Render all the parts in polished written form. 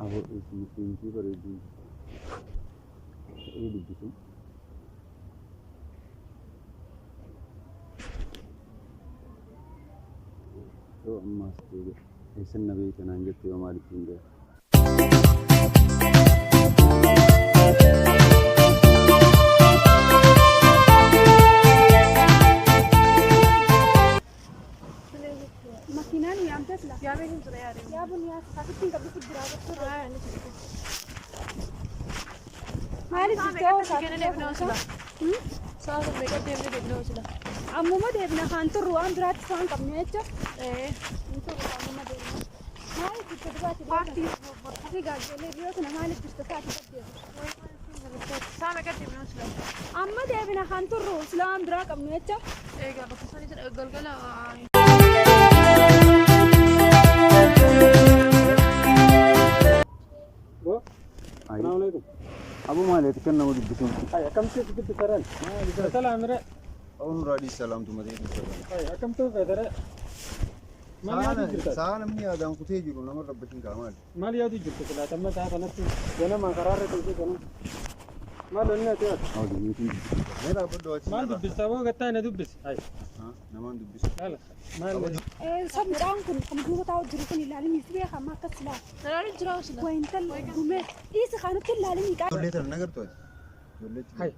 Aboo miseensi bareedu ta'ee dubbisu. Yoo ammaas ta'e eessan na beekta naan jette yoo maaliif hin gahe. Makiinaan yaamtes la. Yaamee hin ture yaadee. Yaabuun asitti hin qabdu fudduraa gochuudha. Maaliif jettee Sa'a meeqa deemnee deemnee sila? ammuma deebina kaan turru waan biraatti isaan qabne jecha. Hin turru ammuma deebina. Maaliif jettee duraati deemna? Asii gaazexeelee biyyoota kana maaliif jettee sa'aatii gaddeebisu? Sa'a meeqa deemnee sila? Amma deebina kaan turru sila waan biraa qabne jecha. Egaa bakka isaanii galgala. Assalamualaikum. Abu malet kan nama dubbisun. Ay, akam tu dubbisaran? Salam mire. Awun radi salam tu made dubbisaran. Ay, akam tu bedare. Salam ni adam kuthe jiru nama rabbatin kamal. Mal yadu jirtu kala tamma ta kanatu. Yana man qararre tu kana. Mal onna tu. Awdi ni tu. Mera bodo achi. Mal dubbisabo gatta na dubbis. Ay. Ha, naman dubbis. Hala. Mal. Sabdaan kun kan duuba taa'u jiru kun ilaalanii fi beekaa amma akkas ilaalu. Nalaali jira sila. Wayntal gume dhiisa kaanatti ilaalanii qaba. Jolle tan nagartu achi. Jolle. Hay.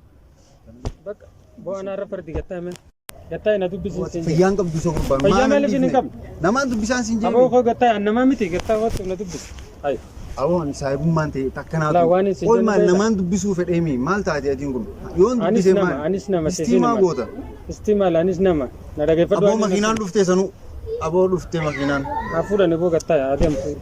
Bakka bo ana rafardi gatta men. Gatta na dubbisin sin. Fayyaan qabdu so gurbaan. Fayyaan malee hin qabdu. Namaan dubbisan sin Abo ko gatta annama miti gatta wattu na dubbis. Hay. Awon saahibummaan ta'e takkanaatu. La waan isin Ol maal namaan dubbisuu fedheemi maal taate atiin kun. Yoon dubbisee maal? Anis nama Istimaa goota. Istimal anis nama. Na dhaggeeffadhu. Aboo makiinaan dhuftee sanuu. Aboo dhuftee makiinaan. Hafuudhaan boo gatta adeemtu.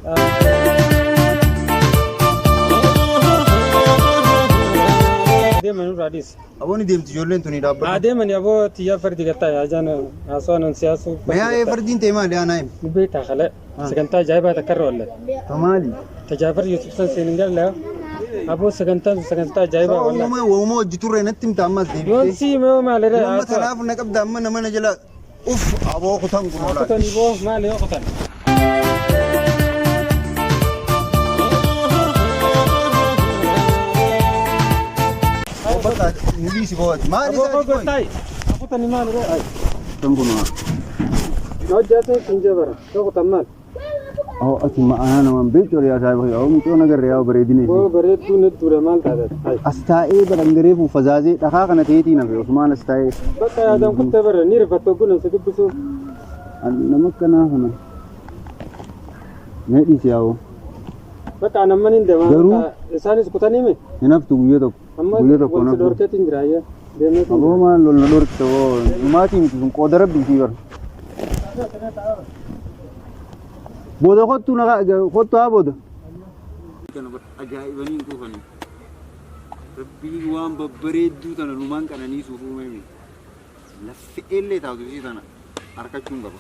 Adeeman raadis. Aboon deemti ijoolleen tuni dhaabbatu. Adeeman aboo tiyyaa fardi gatta ajaan haasawaan siyaasu. Mayaa fardiin ta'e maali aanaa him? Beektaa kale sagantaa ajaa'ibaa takka irra oolle. Maali? Tajaajila Yusuf san seenin galle aboo sagantaa ajaa'ibaa oolle. Wooma hojii turre natti himta ammas deebitee. Yoon si mee maalirra. Amma kanaaf na qabda amma nama na jala uf aboo kutan kun oolaa. Kutan boo maali yoo kutan. Bakka nubisi booti. Maali Aboo gootay. Kutan maalirra. Tan kun waa. Hojjate kinjabara. Yoo kutan maal. Oh, ati ma'ana naman beektu yaa saayiba yoo mucoo nagarre yaa bareedine. Boo bareedduu ni ture maal taate. Astaa'ee balangaree fu fazaazee dhakaa kana ta'eetii nafe Usmaan astaa'ee. Bakka yaadaan kuttee bara ni rifattoo kun si dubbisu. Nama kanaa kana. Mee dhiisi yaa'u. Bakka namni hin deemaa. Garuu isaanis kutanii mi? hin haftu guyyaa tokko. Guyyaa tokko Amma wanti dorkeetiin jira ayyaa. Aboo maal lolna dorkite oo dhumaatii miti sun qooda rabbii fi bara. Booda kottu haa booda. Ajaa'ibanii kuufanii. Rabbii waan babbareedduu tana lumaan qananiisuuf uumame. Laffi illee taatu isii tana harkachuun qaba.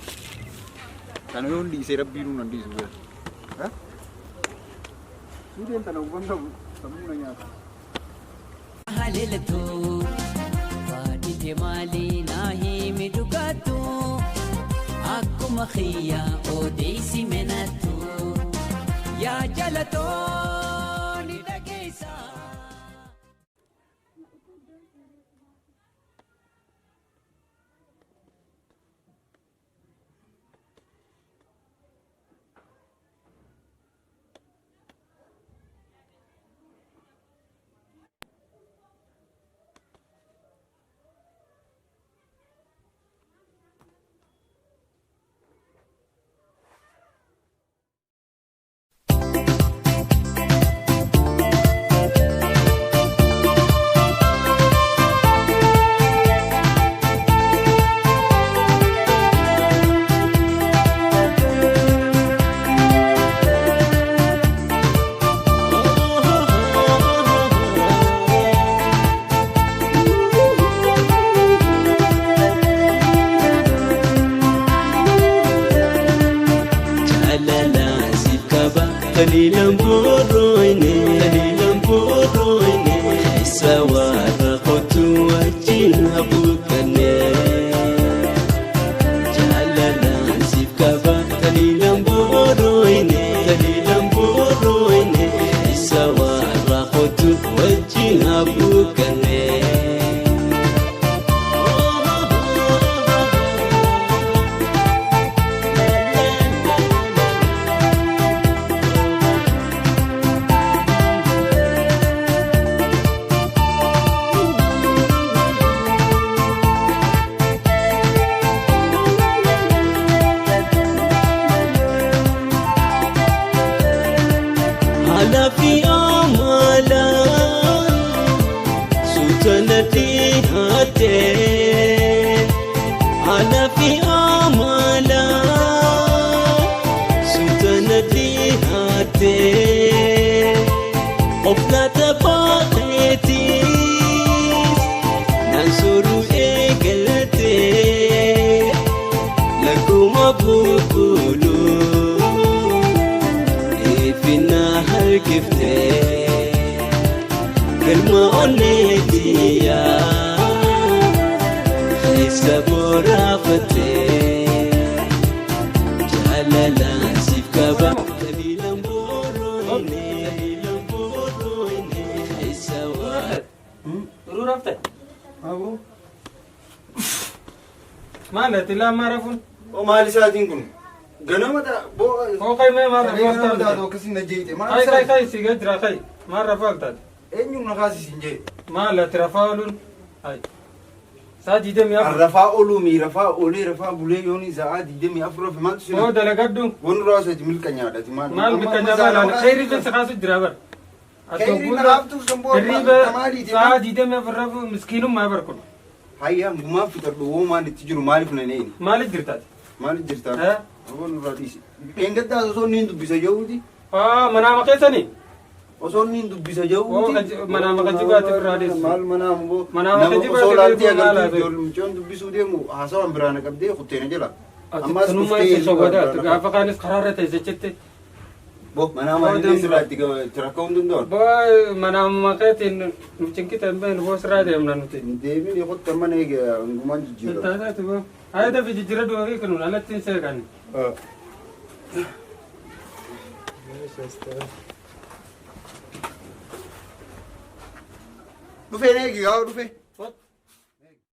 Kana yoo dhiisee rabbii nuun dhiisu bira. Suureen tana uffan qabu sammuu na nyaata. Haleelatu waadite maali naahi midhugatu akkuma khiyya odeessi menatu yaa jalatoo ni dhageessa. Kalilan boroine sawara khotu wajin habukane jalala sikaba kalilan boroine Ana fi amala Sutanati hate Ana fi amala Sutanati hate Oflata paketis Nansuru egalate Laguma bukulu Ifina hargifte Kalma onetiya Khaisa borafate Jalala sifkaba Kalilam boroine Khaisa wa Uru rafte? Abu. Mana tila marafun? O maali sa'aatiin kun ganama ta'a Okay may Ganama marafun. ta'a akkasiin na jeete Kai siga jira kai. Marafal tad. eenyuun na kaasisiin jee Mala trafalun. Ay. Saji dem ya. rafaa olumi rafaa olee rafaa bulee yooni sa'aa 24 fi maaltu O sina dalagaddu. wani raasati milka nyaadhati Mal bikanya bala. Khairi bin sakasu jirabar. Khairi na laaftu samboo Riba tamaaliiti saji dem ya farrafu miskinum ma barkun. hayya gumaa fixadhu woo maan itti jiru maaliif na neeni Malik jirtat. maaliif jirtaa Eh? wani raadhiisi dheengaddaa osoo niin dubbisa jehuuti Ah manama keessani. osoo niin dubbisa jehuuti Manama kajibaati birraadis. maal manaama boo Manaama kajibaati osoo laaltii maal agartii haasa'u? ijoollumichoon dubbisuu deemu haasawaan biraana qabdee kutteena jala Tunuma isa sogoda. Gaafa kaanis karaarra teessechette. bo manaama illee sirraatti rakkoo hin danda'an Boy manama keetiin nu cinkitan been boos raa deemna nuti. deebiin qotta mana eega ngumaan jijjiirra Taataati boo. Ayata fi jijjiirra du'aa kanu alattiin seeqan. dhufeen eegi gaa dhufe